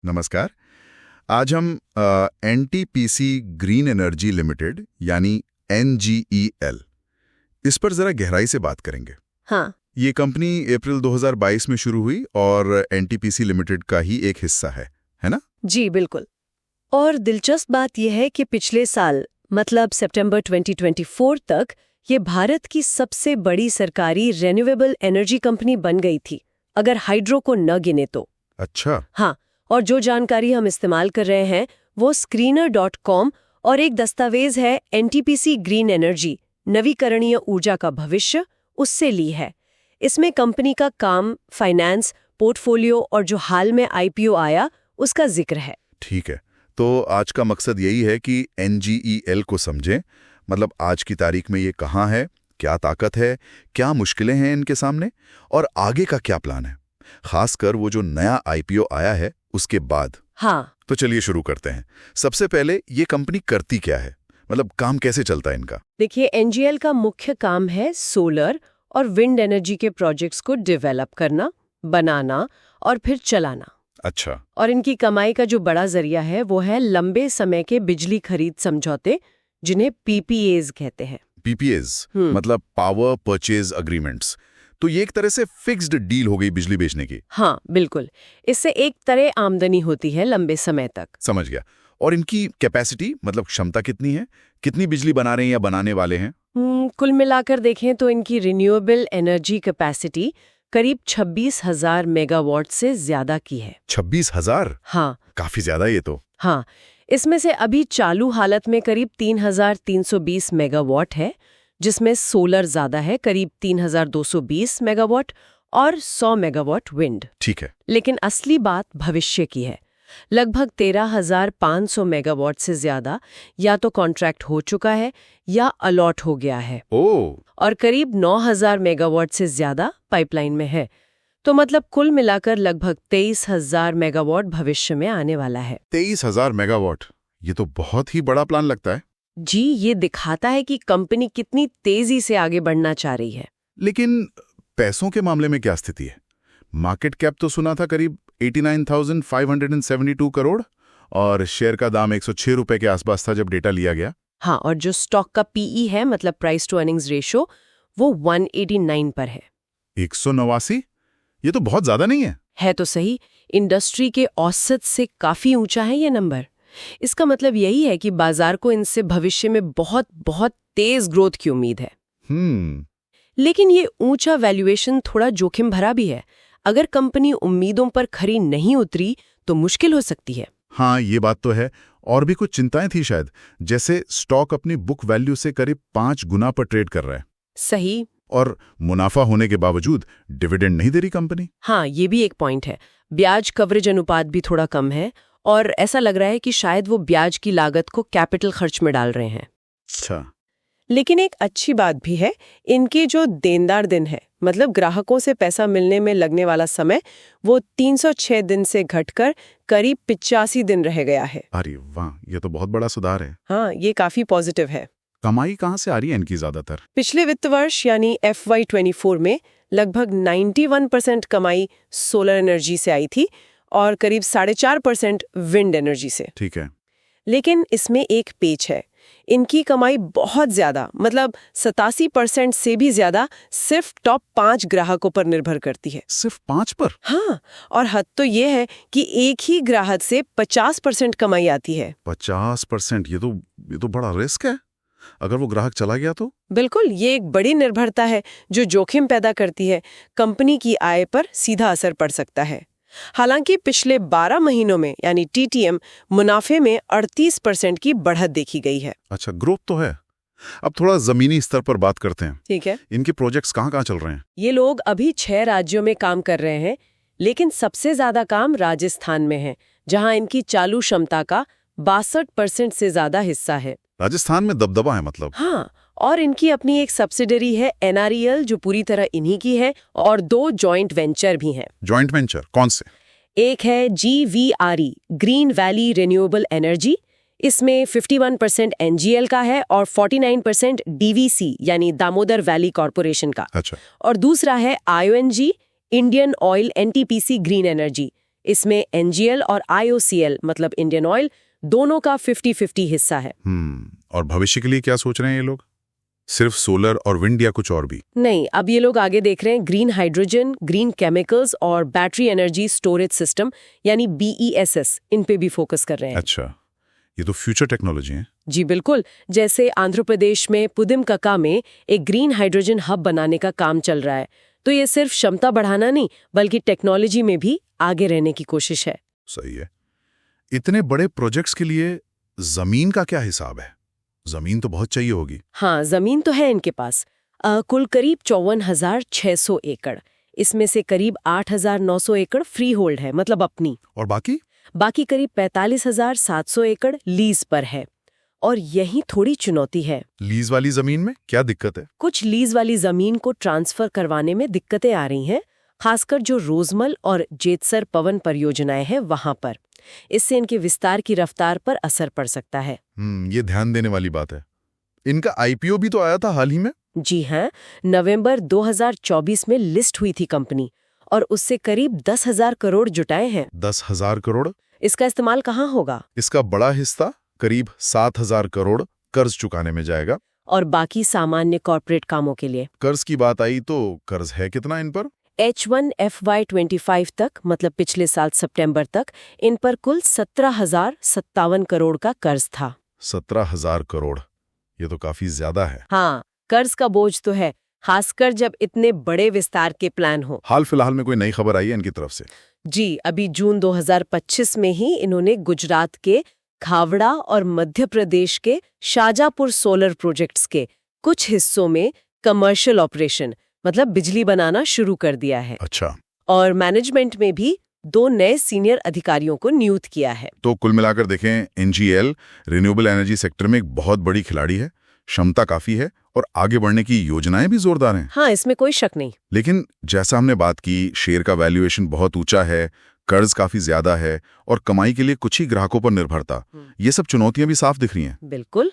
नमस्कार। आज हम एनटीपीसी ग्रीन एनर्जी लिमिटेड यानी एनजीईएल इस पर जरा गहराई से बात करेंगे। हाँ। ये कंपनी अप्रैल 2022 में शुरू हुई और एनटीपीसी लिमिटेड का ही एक हिस्सा है ना? जी बिल्कुल। और दिलचस्प बात यह है कि पिछले साल मतलब सितंबर 2024 तक ये भारत की सबसे बड़ी सरकारी रिन्यूएबल एनर्जी कंपनी बन गई थी, अगर हाइड्रो को न गिने तो। अच्छा। हाँ, और जो जानकारी हम इस्तेमाल कर रहे हैं वो screener.com और एक दस्तावेज है एनटीपीसी ग्रीन एनर्जी नवीकरणीय ऊर्जा का भविष्य, उससे ली है। इसमें कंपनी का काम, फाइनेंस, पोर्टफोलियो और जो हाल में आईपीओ आया उसका जिक्र है। ठीक है, तो आज का मकसद यही है कि एनजीईएल को समझें। मतलब आज की तारीख में ये कहाँ है, क्या ताकत है, क्या मुश्किलें हैं इनके सामने और आगे का क्या प्लान है, खासकर वो जो नया आईपीओ आया है उसके बाद। हाँ, तो चलिए शुरू करते हैं। सबसे पहले ये कंपनी करती क्या है, मतलब काम कैसे चलता है इनका? देखिए एनजीएल का मुख्य काम है सोलर और विंड एनर्जी के प्रोजेक्ट्स को डेवलप करना, बनाना और फिर चलाना। अच्छा। और इनकी कमाई का जो बड़ा जरिया है वो है लंबे समय के बिजली खरीद समझौते, जिन्हें पीपीएज कहते हैं। पीपीएज मतलब पावर परचेज अग्रीमेंट्स। तो ये एक तरह से फिक्स्ड डील हो गई बिजली बेचने की। हाँ बिल्कुल, इससे एक तरह आमदनी होती है लंबे समय तक। समझ गया। और इनकी कैपेसिटी मतलब क्षमता कितनी है, कितनी बिजली बना रहे हैं या बनाने वाले हैं? कुल मिलाकर देखें तो इनकी रिन्यूएबल एनर्जी कैपेसिटी करीब 26,000 मेगावाट से ज्यादा की है। 26,000? हाँ। काफी ज्यादा ये तो। हाँ, इसमें से अभी चालू हालत में करीब 3,320 मेगावाट है, जिसमें सोलर ज्यादा है, करीब 3,220 मेगावाट और 100 मेगावाट विंड। ठीक है। लेकिन असली बात भविष्य की है। लगभग 13,500 मेगावाट से ज्यादा या तो कॉन्ट्रैक्ट हो चुका है या अलॉट हो गया है। ओह। और करीब 9,000 मेगावाट से ज्यादा पाइपलाइन में है। तो मतलब कुल मिलाकर लगभग 23,000 मेगावाट भविष्य में आने वाला है। 23,000 मेगावाट, ये तो बहुत ही बड़ा प्लान लगता है। जी, ये दिखाता है कि कंपनी कितनी तेजी से आगे बढ़ना चाह रही है। लेकिन पैसों के मामले में क्या स्थिति है? मार्केट कैप तो सुना था करीब 89,572 करोड़ और शेयर का दाम 106 रुपए के आसपास था जब डेटा लिया गया। हाँ, और जो स्टॉक का पीई है मतलब प्राइस टू अर्निंग्स रेशो, वो 189 पर है। 189? ये तो बहुत ज्यादा नहीं है? है तो सही, इंडस्ट्री के औसत से काफी ऊंचा है ये नंबर। इसका मतलब यही है कि बाजार को इनसे भविष्य में बहुत बहुत तेज ग्रोथ की उम्मीद है। लेकिन ये ऊंचा वैल्यूएशन थोड़ा जोखिम भरा भी है। अगर कंपनी उम्मीदों पर खरी नहीं उतरी तो मुश्किल हो सकती है। हाँ, ये बात तो है। और भी कुछ चिंताएं थी शायद, जैसे स्टॉक अपनी बुक वैल्यू से करीब 5 गुना पर ट्रेड कर रहा है। सही। और मुनाफा होने के बावजूद डिविडेंड नहीं दे रही कंपनी। हाँ, ये भी एक पॉइंट है। ब्याज कवरेज अनुपात भी थोड़ा कम है और ऐसा लग रहा है कि शायद वो ब्याज की लागत को कैपिटल खर्च में डाल रहे हैं। अच्छा। लेकिन एक अच्छी बात भी है, इनके जो देनदार दिन है मतलब ग्राहकों से पैसा मिलने में लगने वाला समय, वो 306 दिन से घटकर करीब 85 दिन रह गया है। अरे वाह, ये तो बहुत बड़ा सुधार है। हाँ, ये काफी पॉजिटिव है। कमाई कहाँ से आ रही है इनकी ज्यादातर? पिछले वित्त वर्ष यानी FY24 में लगभग 91% कमाई सोलर एनर्जी से आई थी और करीब 4.5% विंड एनर्जी से। ठीक है। लेकिन इसमें एक पेच है, इनकी कमाई बहुत ज्यादा मतलब 87% से भी ज्यादा सिर्फ टॉप 5 ग्राहकों पर निर्भर करती है। सिर्फ 5 पर? हाँ, और हद तो ये है कि एक ही ग्राहक से 50% कमाई आती है। 50%? ये तो बड़ा रिस्क है। अगर वो ग्राहक चला गया तो? बिल्कुल, ये एक बड़ी निर्भरता है जो जोखिम पैदा करती है। कंपनी की आय पर सीधा असर पड़ सकता है। हालांकि पिछले 12 महीनों में यानी TTM मुनाफे में 38% की बढ़त देखी गई है। अच्छा, ग्रोथ तो है। अब थोड़ा जमीनी स्तर पर बात करते हैं। ठीक है। इनके प्रोजेक्ट्स कहाँ-कहाँ चल रहे हैं? ये लोग अभी 6 राज्यों में काम कर रहे हैं, लेकिन सबसे ज्यादा काम राजस्थान में है, जहां इनकी चालू क्षमता का 62% से ज्यादा हिस्सा है। राजस्थान में दबदबा है मतलब? हाँ, और इनकी अपनी एक सब्सिडरी है NREL जो पूरी तरह इन्हीं की है, और 2 जॉइंट वेंचर भी हैं। जॉइंट वेंचर कौन से? एक है GVRE green valley renewable energy, इसमें 51% NGL का है और 49% DVC यानी दामोदर वैली कॉरपोरेशन का। अच्छा। और दूसरा है IONG Indian oil NTPC green energy, इसमें NGL और IOCL मतलब इंडियन ऑयल दोनों का 50-50 हिस्सा है। और भविष्य के लिए क्या सोच रहे हैं ये लोग? सिर्फ सोलर और विंड या कुछ और भी? नहीं, अब ये लोग आगे देख रहे हैं ग्रीन हाइड्रोजन, ग्रीन केमिकल्स और बैटरी एनर्जी स्टोरेज सिस्टम यानी BESS, इन पे भी फोकस कर रहे हैं। अच्छा, ये तो फ्यूचर टेक्नोलॉजी है। जी बिल्कुल। जैसे आंध्र प्रदेश में पुदिमकका में एक ग्रीन हाइड्रोजन हब बनाने का काम चल रहा है। तो ये सिर्फ क्षमता बढ़ाना नहीं बल्कि टेक्नोलॉजी में भी आगे रहने की कोशिश है। सही है। इतने बड़े प्रोजेक्ट्स के लिए जमीन का क्या हिसाब है? जमीन तो बहुत चाहिए होगी। हाँ, जमीन तो है इनके पास। कुल करीब 54,600 एकड़। इसमें से करीब 8,900 एकड़ फ्री होल्ड है, मतलब अपनी। और बाकी करीब 45,700 एकड़ लीज पर है। और यही थोड़ी चुनौती है। लीज वाली जमीन में क्या दिक्कत है? कुछ लीज वाली जमीन को ट्रांसफर करवाने में दिक्कतें आ रही हैं, खासकर जो रोजमल और जेतसर पवन परियोजनाएं हैं वहां पर। इससे इनके विस्तार की रफ्तार पर असर पड़ सकता है। ये ध्यान देने वाली बात है। इनका IPO भी तो आया था हाल ही में। जी हाँ, नवंबर 2024 में लिस्ट हुई थी कंपनी और उससे करीब 10,000 करोड़ जुटाए हैं। 10,000 करोड़? इसका इस्तेमाल कहाँ होगा? इसका बड़ा हिस्सा करीब 7,000 करोड़ कर्ज चुकाने में जाएगा और बाकी सामान्य कॉर्पोरेट कामों के लिए। कर्ज की बात आई तो कर्ज है कितना इन पर? H1 FY25 तक, मतलब पिछले साल सितंबर तक, इन पर कुल 17,057 करोड़ का कर्ज था। 17,000 करोड़, ये तो काफी ज्यादा है। हाँ, कर्ज का बोझ तो है, खासकर जब इतने बड़े विस्तार के प्लान हो। हाल फिलहाल में कोई नई खबर आई है इनकी तरफ से? जी, अभी जून 2025 में ही इन्होंने गुजरात के खावड़ा और मध्य प्रदेश के शाजापुर सोलर प्रोजेक्ट्स के कुछ हिस्सों में कमर्शियल ऑपरेशन, मतलब बिजली बनाना शुरू कर दिया है। अच्छा। और मैनेजमेंट में भी 2 नए सीनियर अधिकारियों को नियुक्त किया है। तो कुल मिलाकर देखें, NGL रिन्यूएबल एनर्जी सेक्टर में एक बहुत बड़ी खिलाड़ी है, क्षमता काफी है और आगे बढ़ने की योजनाएं भी जोरदार हैं। हाँ, इसमें कोई शक नहीं। लेकिन जैसा हमने बात की, शेयर का वैल्यूएशन बहुत ऊंचा है, कर्ज काफी ज्यादा है और कमाई के लिए कुछ ही ग्राहकों पर निर्भरता, ये सब चुनौतियां भी साफ दिख रही हैं। बिल्कुल।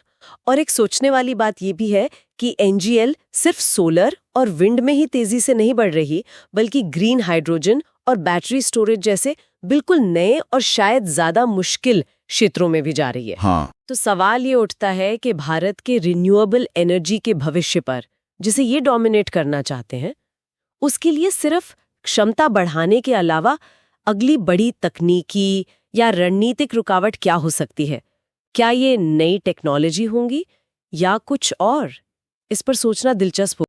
और एक सोचने वाली बात ये भी है कि NGL सिर्फ सोलर और विंड में ही तेजी से नहीं बढ़ रही, बल्कि ग्रीन हाइड्रोजन और बैटरी स्टोरेज जैसे बिल्कुल नए और शायद ज्यादा मुश्किल क्षेत्रों में भी जा रही है। हाँ। तो सवाल ये उठता है कि भारत के रिन्यूएबल एनर्जी के भविष्य पर, जिसे ये डोमिनेट करना चाहते हैं, उसके लिए सिर्फ क्षमता बढ़ाने के अलावा अगली बड़ी तकनीकी या रणनीतिक रुकावट क्या हो सकती है? क्या ये नई टेक्नोलॉजी होंगी या कुछ और? इस पर सोचना दिलचस्प हो।